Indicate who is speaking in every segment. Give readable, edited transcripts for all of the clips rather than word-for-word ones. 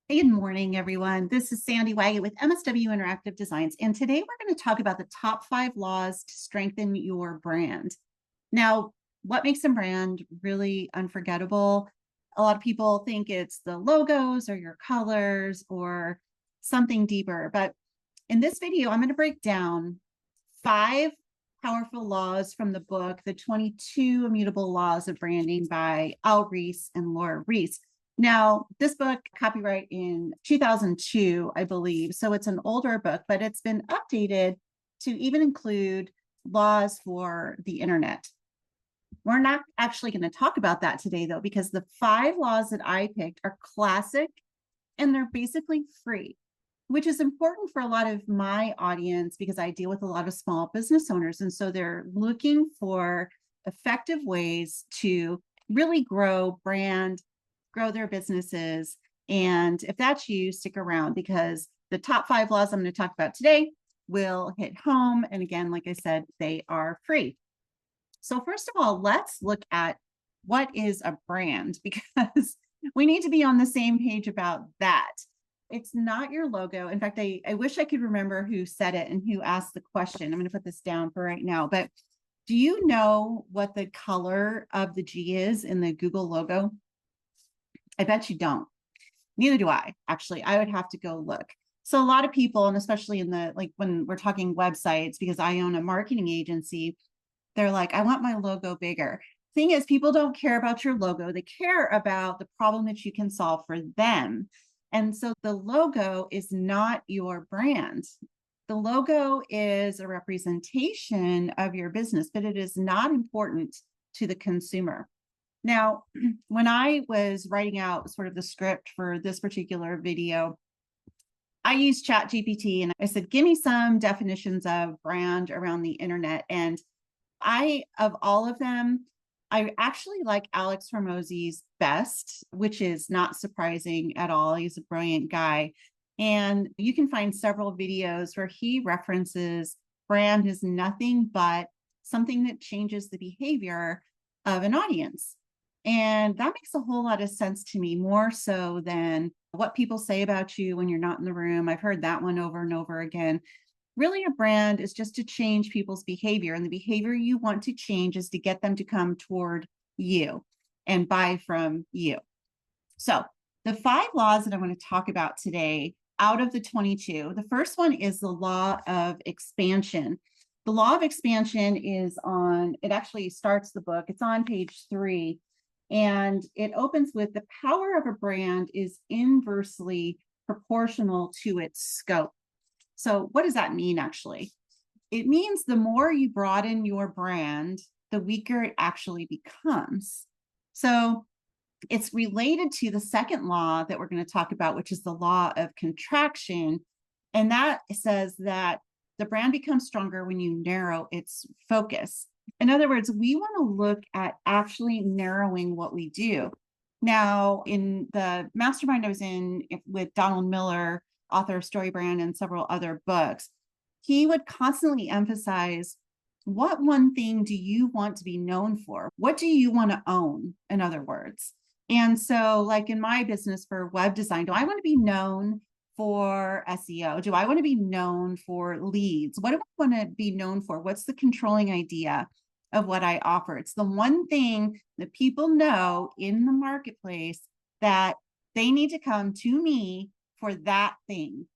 Speaker 1: Hey, good morning, everyone. This is Sandy Waggett with MSW Interactive Designs, and today we're going to talk about the top 5 laws to strengthen your brand. Now, what makes a brand really unforgettable? A lot of people think it's the logos or your colors or something deeper, but in this video, I'm going to break down 5 powerful laws from the book, The 22 Immutable Laws of Branding by Ries and Laura Ries. Now, this book, copyright in 2002, I believe, so it's an older book, but it's been updated to even include laws for the internet. We're not actually going to talk about that today, though, because the 5 laws that I picked are classic and they're basically free, which is important for a lot of my audience because I deal with a lot of small business owners. And so they're looking for effective ways to really grow brand, grow their businesses. And if that's you, stick around because the top 5 laws I'm going to talk about today will hit home. And again, like I said, they are free. So first of all, let's look at what is a brand because we need to be on the same page about that. It's not your logo. In fact, I wish I could remember who said it and who asked the question. I'm going to put this down for right now. But do you know what the color of the G is in the Google logo? I bet you don't. Neither do I, actually. I would have to go look. So a lot of people, and especially in the, like when we're talking websites, because I own a marketing agency, they're like, I want my logo bigger. Thing is, people don't care about your logo. They care about the problem that you can solve for them. And so the logo is not your brand. The logo is a representation of your business, but it is not important to the consumer. Now, when I was writing out sort of the script for this particular video, I used ChatGPT and I said, give me some definitions of brand around the internet. And of all of them, I actually like Alex Hormozy's best, which is not surprising at all. He's a brilliant guy. And you can find several videos where he references brand is nothing but something that changes the behavior of an audience. And that makes a whole lot of sense to me, more so than what people say about you when you're not in the room. I've heard that one over and over again. Really, a brand is just to change people's behavior. And the behavior you want to change is to get them to come toward you and buy from you. So, the 5 laws that I want to talk about today out of the 22, the first one is the law of expansion. The law of expansion it actually starts the book, it's on page 3. And it opens with the power of a brand is inversely proportional to its scope. So what does that mean, actually? It means the more you broaden your brand, the weaker it actually becomes. So it's related to the second law that we're going to talk about, which is the law of contraction. And that says that the brand becomes stronger when you narrow its focus. In other words, we want to look at actually narrowing what we do. Now, in the mastermind I was in with Donald Miller, author of StoryBrand and several other books, he would constantly emphasize, what one thing do you want to be known for? What do you want to own, in other words? And so, like in my business for web design, do I want to be known for SEO? Do I want to be known for leads? What do I want to be known for? What's the controlling idea of what I offer? It's the one thing that people know in the marketplace that they need to come to me for that thing.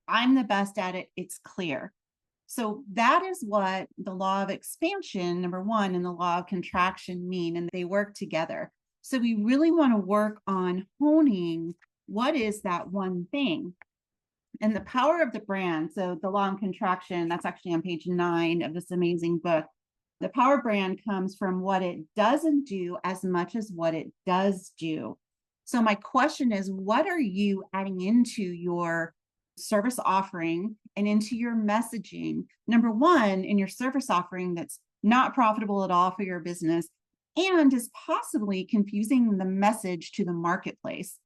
Speaker 1: I'm the best at it. It's clear. So that is what the law of expansion, number 1, and the law of contraction mean, and they work together. So we really want to work on honing what is that one thing. And the power of the brand, so the law of contraction, that's actually on page 9 of this amazing book. The power of brand comes from what it doesn't do as much as what it does do. So my question is, what are you adding into your service offering and into your messaging? Number 1, in your service offering that's not profitable at all for your business and is possibly confusing the message to the marketplace.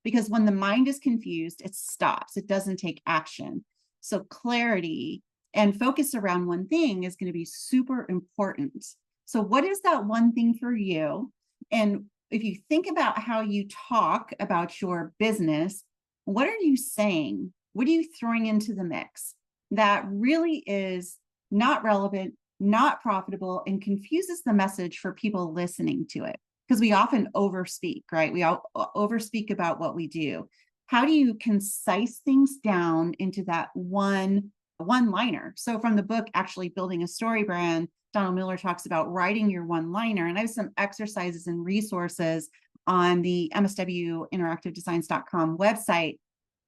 Speaker 1: Because when the mind is confused, it stops, it doesn't take action. So clarity and focus around one thing is going to be super important. So what is that one thing for you? And if you think about how you talk about your business, What are you saying? What are you throwing into the mix that really is not relevant, not profitable, and confuses the message for people listening to it? Because we often overspeak, right? We all overspeak about what we do. How do you concise things down into that one-liner? So from the book, actually Building a Story Brand, Donald Miller talks about writing your one-liner. And I have some exercises and resources on the mswinteractivedesigns.com website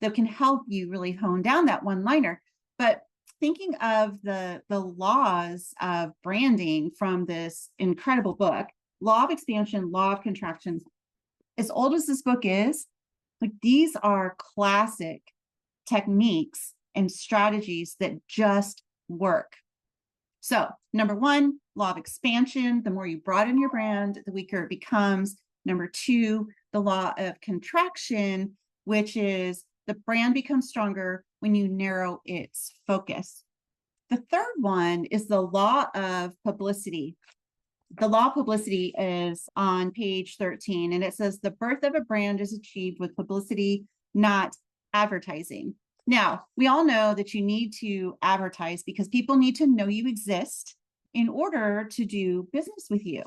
Speaker 1: that can help you really hone down that one-liner. But thinking of the laws of branding from this incredible book, Law of Expansion, Law of Contraction, as old as this book is, like these are classic techniques and strategies that just work. So number one, law of expansion, the more you broaden your brand, the weaker it becomes. Number two, the law of contraction, which is the brand becomes stronger when you narrow its focus. The third one is the law of publicity. The law of publicity is on page 13, and it says the birth of a brand is achieved with publicity, not advertising. Now, we all know that you need to advertise because people need to know you exist in order to do business with you.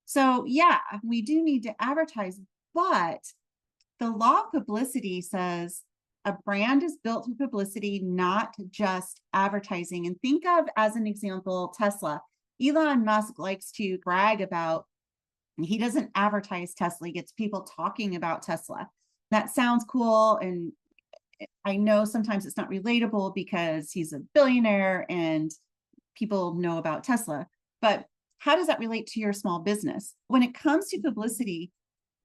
Speaker 1: So yeah, we do need to advertise, but the law of publicity says a brand is built through publicity, not just advertising. And think of, as an example, Tesla. Elon Musk likes to brag about, he doesn't advertise Tesla, he gets people talking about Tesla. That sounds cool. And I know sometimes it's not relatable because he's a billionaire and people know about Tesla, but how does that relate to your small business? When it comes to publicity,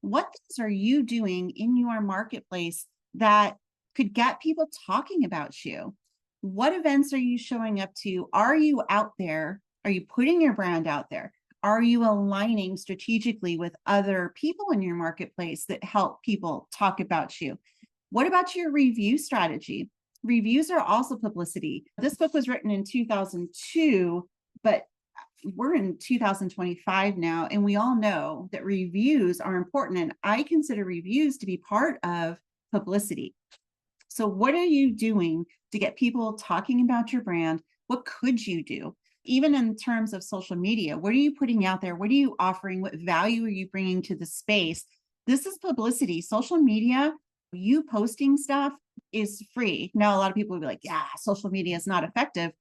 Speaker 1: what things are you doing in your marketplace that could get people talking about you? What events are you showing up to? Are you out there? Are you putting your brand out there? Are you aligning strategically with other people in your marketplace that help people talk about you? What about your review strategy? Reviews are also publicity. This book was written in 2002, but we're in 2025 now, and we all know that reviews are important, and I consider reviews to be part of publicity. So what are you doing to get people talking about your brand? What could you do? Even in terms of social media, what are you putting out there? What are you offering? What value are you bringing to the space? This is publicity. Social media, you posting stuff is free. Now, a lot of people will be like, yeah, social media is not effective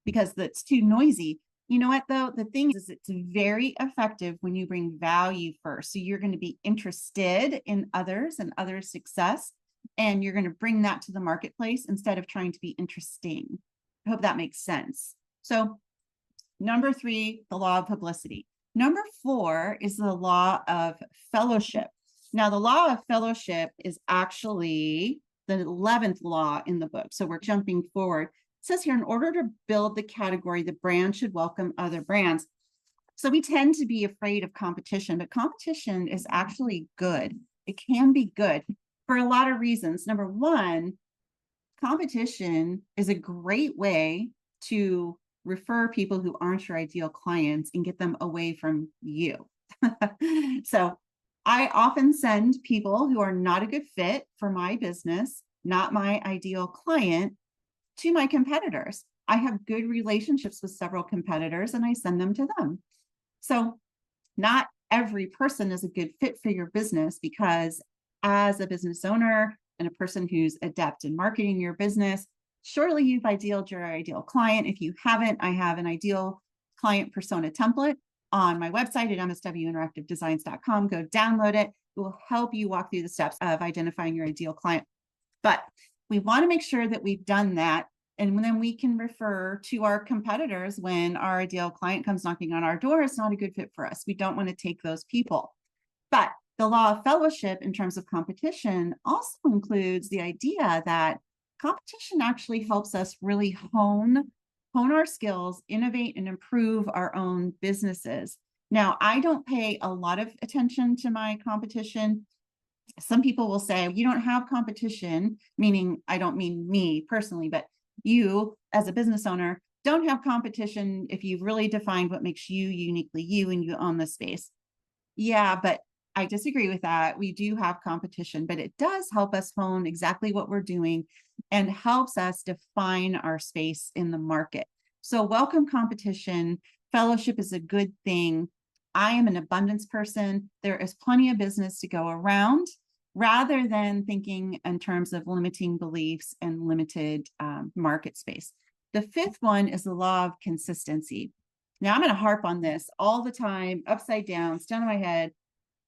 Speaker 1: because it's too noisy. You know what, though? The thing is, it's very effective when you bring value first. So you're going to be interested in others and others' success, and you're going to bring that to the marketplace instead of trying to be interesting. I hope that makes sense. So number three, the law of publicity. Number four is the law of fellowship. Now, the law of fellowship is actually the 11th law in the book. So we're jumping forward. It says here, in order to build the category, the brand should welcome other brands. So we tend to be afraid of competition, but competition is actually good. It can be good for a lot of reasons. Number one, competition is a great way to refer people who aren't your ideal clients and get them away from you. So I often send people who are not a good fit for my business, not my ideal client, to my competitors. I have good relationships with several competitors and I send them to them. So not every person is a good fit for your business, because as a business owner and a person who's adept in marketing your business, surely you've idealed your ideal client. If you haven't, I have an ideal client persona template on my website at mswinteractivedesigns.com. Go download it. It will help you walk through the steps of identifying your ideal client. But we want to make sure that we've done that. And then we can refer to our competitors when our ideal client comes knocking on our door. It's not a good fit for us. We don't want to take those people. But the law of fellowship in terms of competition also includes the idea that competition actually helps us really hone our skills, innovate, and improve our own businesses. Now, I don't pay a lot of attention to my competition. Some people will say, you don't have competition, meaning I don't mean me personally, but you as a business owner don't have competition if you've really defined what makes you uniquely you and you own the space. Yeah, but I disagree with that. We do have competition, but it does help us hone exactly what we're doing and helps us define our space in the market. So welcome competition. Fellowship is a good thing. I am an abundance person. There is plenty of business to go around, rather than thinking in terms of limiting beliefs and limited market space. The fifth one is the law of consistency. Now, I'm going to harp on this all the time, upside down, it's down in my head.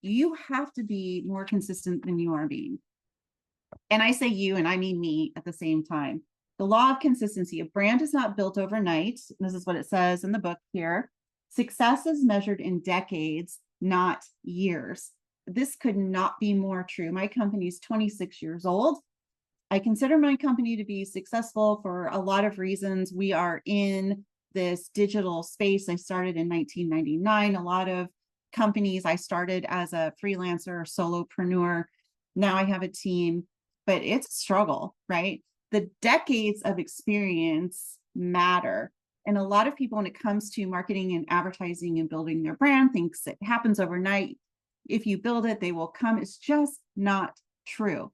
Speaker 1: You have to be more consistent than you are being. And I say you, and I mean me at the same time. The law of consistency. A brand is not built overnight. This is what it says in the book here. Success is measured in decades, not years. This could not be more true. My company is 26 years old. I consider my company to be successful for a lot of reasons. We are in this digital space. I started in 1999. A lot of companies, I started as a freelancer or solopreneur. Now I have a team, but it's a struggle, right? The decades of experience matter. And a lot of people, when it comes to marketing and advertising and building their brand, thinks it happens overnight. If you build it, they will come. It's just not true.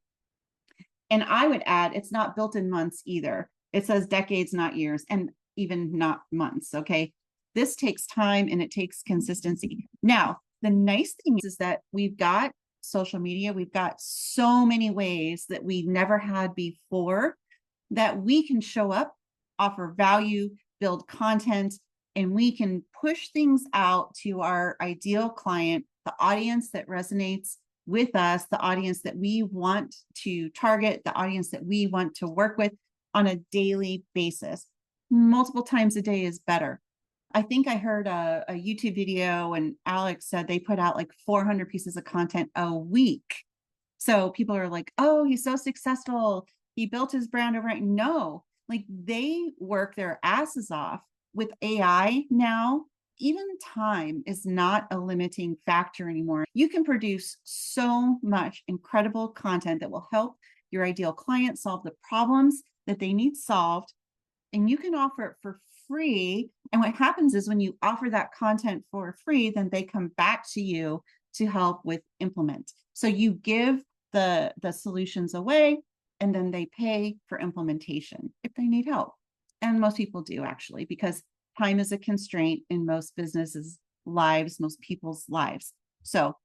Speaker 1: And I would add, it's not built in months either. It says decades, not years, and even not months. Okay. This takes time and it takes consistency. Now, the nice thing is that we've got social media. We've got so many ways that we never had before that we can show up, offer value, build content, and we can push things out to our ideal client, the audience that resonates with us, the audience that we want to target, the audience that we want to work with on a daily basis. Multiple times a day is better. I think I heard a YouTube video and Alex said they put out like 400 pieces of content a week. So people are like, oh, he's so successful. He built his brand overnight. No, like they work their asses off. With AI now, even time is not a limiting factor anymore. You can produce so much incredible content that will help your ideal client solve the problems that they need solved. And you can offer it for free. And what happens is when you offer that content for free, then they come back to you to help with implement. So you give the solutions away and then they pay for implementation if they need help. And most people do actually, because time is a constraint in most businesses' lives, most people's lives. So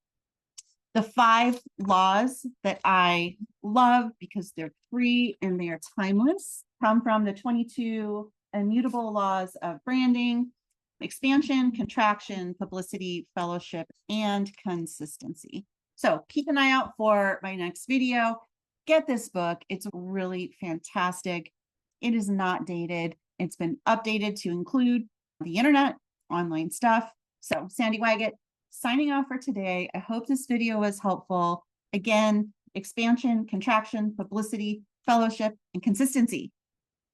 Speaker 1: the 5 laws that I love because they're free and they are timeless come from the 22 Immutable Laws of Branding: expansion, contraction, publicity, fellowship, and consistency. So keep an eye out for my next video. Get this book. It's really fantastic. It is not dated. It's been updated to include the internet, online stuff. So Sandy Waggett signing off for today. I hope this video was helpful. Again, expansion, contraction, publicity, fellowship, and consistency.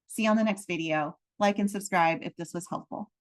Speaker 1: See you on the next video. Like and subscribe if this was helpful.